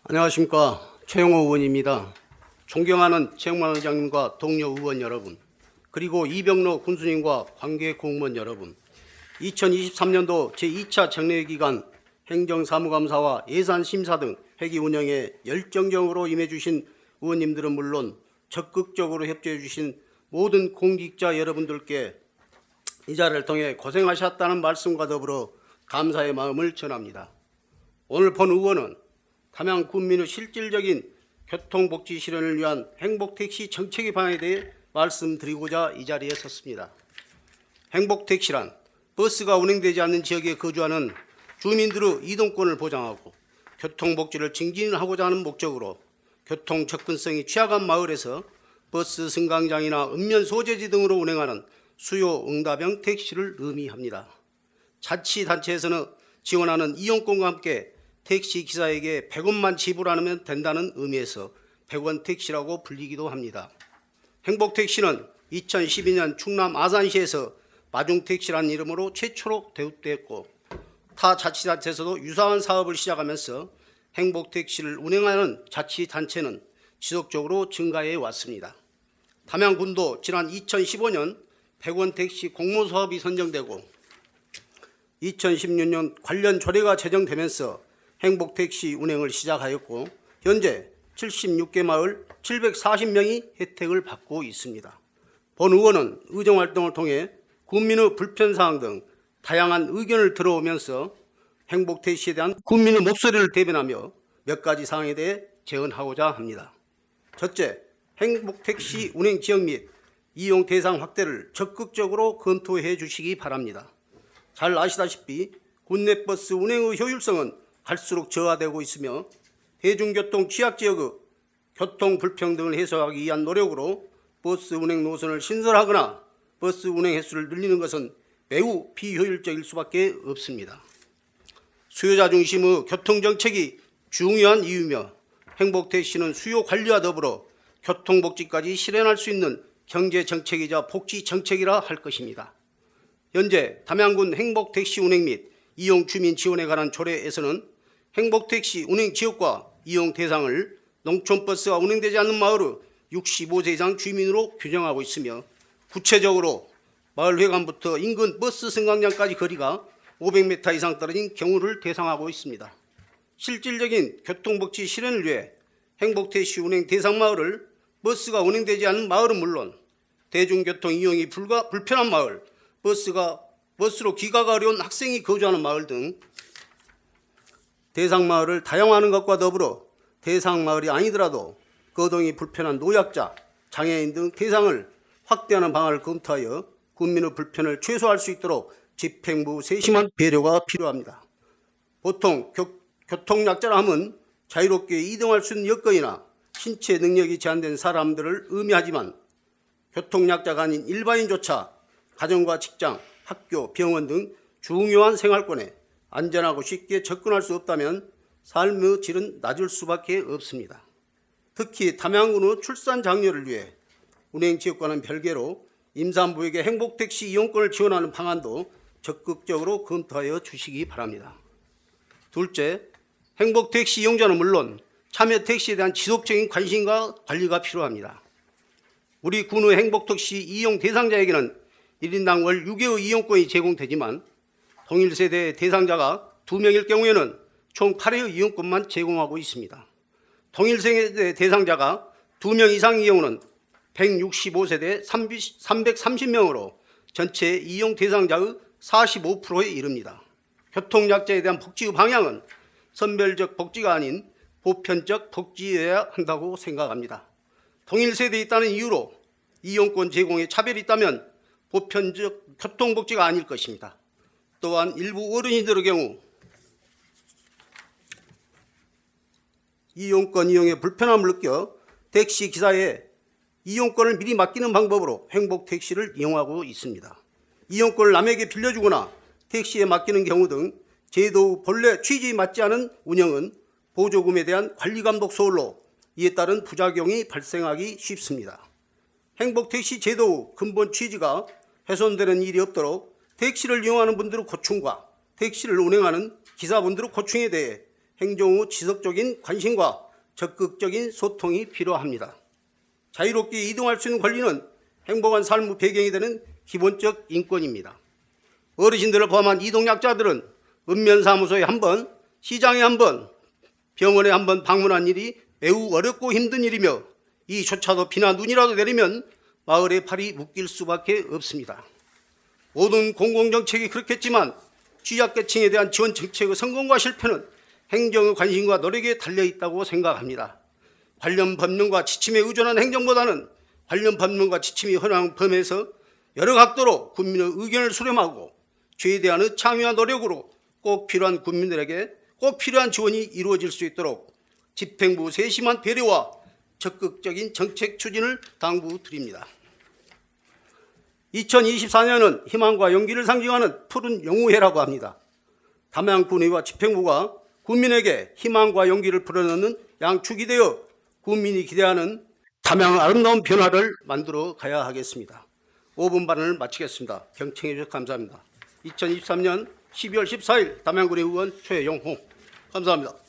안녕하십니까. 최영호 의원입니다. 존경하는 최영만 의장님과 동료 의원 여러분, 그리고 이병로 군수님과 관계 공무원 여러분, 2023년도 제2차 정례 기간 행정사무감사와 예산심사 등 회기 운영에 열정적으로 임해주신 의원님들은 물론 적극적으로 협조해주신 모든 공직자 여러분들께 이 자리를 통해 고생하셨다는 말씀과 더불어 감사의 마음을 전합니다. 오늘 본 의원은 담양 군민의 실질적인 교통복지 실현을 위한 행복택시 정책의 방향에 대해 말씀드리고자 이 자리에 섰습니다. 행복택시란 버스가 운행되지 않는 지역에 거주하는 주민들의 이동권을 보장하고 교통복지를 증진하고자 하는 목적으로 교통 접근성이 취약한 마을에서 버스 승강장이나 읍면 소재지 등으로 운행하는 수요 응답형 택시를 의미합니다. 자치단체에서는 지원하는 이용권과 함께 택시 기사에게 100원만 지불하면 된다는 의미에서 100원 택시라고 불리기도 합니다. 행복택시는 2012년 충남 아산시에서 마중택시라는 이름으로 최초로 도입되었고 타 자치단체에서도 유사한 사업을 시작하면서 행복택시를 운행하는 자치단체는 지속적으로 증가해 왔습니다. 담양군도 지난 2015년 100원 택시 공모 사업이 선정되고 2016년 관련 조례가 제정되면서 행복택시 운행을 시작하였고 현재 76개 마을 740명이 혜택을 받고 있습니다. 본 의원은 의정활동을 통해 국민의 불편사항 등 다양한 의견을 들어오면서 행복택시에 대한 국민의 목소리를 대변하며 몇 가지 사항에 대해 제언하고자 합니다. 첫째, 행복택시 운행 지역 및 이용 대상 확대를 적극적으로 검토해 주시기 바랍니다. 잘 아시다시피 국내버스 운행의 효율성은 갈수록 저하되고 있으며 대중교통 취약지역의 교통 불평등을 해소하기 위한 노력으로 버스 운행 노선을 신설하거나 버스 운행 횟수를 늘리는 것은 매우 비효율적일 수밖에 없습니다. 수요자 중심의 교통정책이 중요한 이유며 행복택시는 수요 관리와 더불어 교통복지까지 실현할 수 있는 경제정책이자 복지정책이라 할 것입니다. 현재 담양군 행복택시 운행 및 이용 주민 지원에 관한 조례에서는 행복택시 운행 지역과 이용 대상을 농촌버스가 운행되지 않는 마을의 65세 이상 주민으로 규정하고 있으며 구체적으로 마을 회관부터 인근 버스 승강장까지 거리가 500m 이상 떨어진 경우를 대상하고 있습니다. 실질적인 교통복지 실현을 위해 행복택시 운행 대상 마을을 버스가 운행되지 않는 마을은 물론 대중교통 이용이 불편한 마을, 버스로 귀가가 어려운 학생이 거주하는 마을 등 대상 마을을 다양화하는 것과 더불어 대상 마을이 아니더라도 거동이 불편한 노약자, 장애인 등 대상을 확대하는 방안을 검토하여 국민의 불편을 최소화할 수 있도록 집행부 세심한 배려가 필요합니다. 보통 교통약자라 함은 자유롭게 이동할 수 있는 여건이나 신체 능력이 제한된 사람들을 의미하지만 교통약자가 아닌 일반인조차 가정과 직장, 학교, 병원 등 중요한 생활권에 안전하고 쉽게 접근할 수 없다면 삶의 질은 낮을 수밖에 없습니다. 특히 담양군의 출산 장려를 위해 운행지역과는 별개로 임산부에게 행복택시 이용권을 지원하는 방안도 적극적으로 검토하여 주시기 바랍니다. 둘째, 행복택시 이용자는 물론 참여택시에 대한 지속적인 관심과 관리가 필요합니다. 우리 군의 행복택시 이용 대상자에게는 1인당 월 6회의 이용권이 제공되지만 동일세대 대상자가 2명일 경우에는 총 8회의 이용권만 제공하고 있습니다. 동일세대 대상자가 2명 이상의 경우는 165세대 330명으로 전체 이용 대상자의 45%에 이릅니다. 교통약자에 대한 복지의 방향은 선별적 복지가 아닌 보편적 복지여야 한다고 생각합니다. 동일세대에 있다는 이유로 이용권 제공에 차별이 있다면 보편적 교통복지가 아닐 것입니다. 또한 일부 어르신들의 경우 이용권 이용에 불편함을 느껴 택시 기사에 이용권을 미리 맡기는 방법으로 행복택시를 이용하고 있습니다. 이용권을 남에게 빌려주거나 택시에 맡기는 경우 등 제도 본래 취지에 맞지 않은 운영은 보조금에 대한 관리감독 소홀로 이에 따른 부작용이 발생하기 쉽습니다. 행복택시 제도 근본 취지가 훼손되는 일이 없도록 택시를 이용하는 분들의 고충과 택시를 운행하는 기사분들의 고충에 대해 행정 후 지속적인 관심과 적극적인 소통이 필요합니다. 자유롭게 이동할 수 있는 권리는 행복한 삶의 배경이 되는 기본적 인권입니다. 어르신들을 포함한 이동약자들은 읍면사무소에 한 번, 시장에 한 번, 병원에 한 번 방문한 일이 매우 어렵고 힘든 일이며 이조차도 비나 눈이라도 내리면 마을의 팔이 묶일 수밖에 없습니다. 모든 공공정책이 그렇겠지만 취약계층에 대한 지원 정책의 성공과 실패는 행정의 관심과 노력에 달려있다고 생각합니다. 관련 법령과 지침에 의존한 행정보다는 관련 법령과 지침이 헌화한 범위에서 여러 각도로 국민의 의견을 수렴하고 최대한의 참여와 노력으로 꼭 필요한 국민들에게 꼭 필요한 지원이 이루어질 수 있도록 집행부 세심한 배려와 적극적인 정책 추진을 당부드립니다. 2024년은 희망과 용기를 상징하는 푸른 영우해라고 합니다. 담양군의와 집행부가 국민에게 희망과 용기를 불어넣는 양축이 되어 국민이 기대하는 담양의 아름다운 변화를 만들어 가야 하겠습니다. 5분 발언을 마치겠습니다. 경청해 주셔서 감사합니다. 2023년 12월 14일 담양군의 의원 최영호 감사합니다.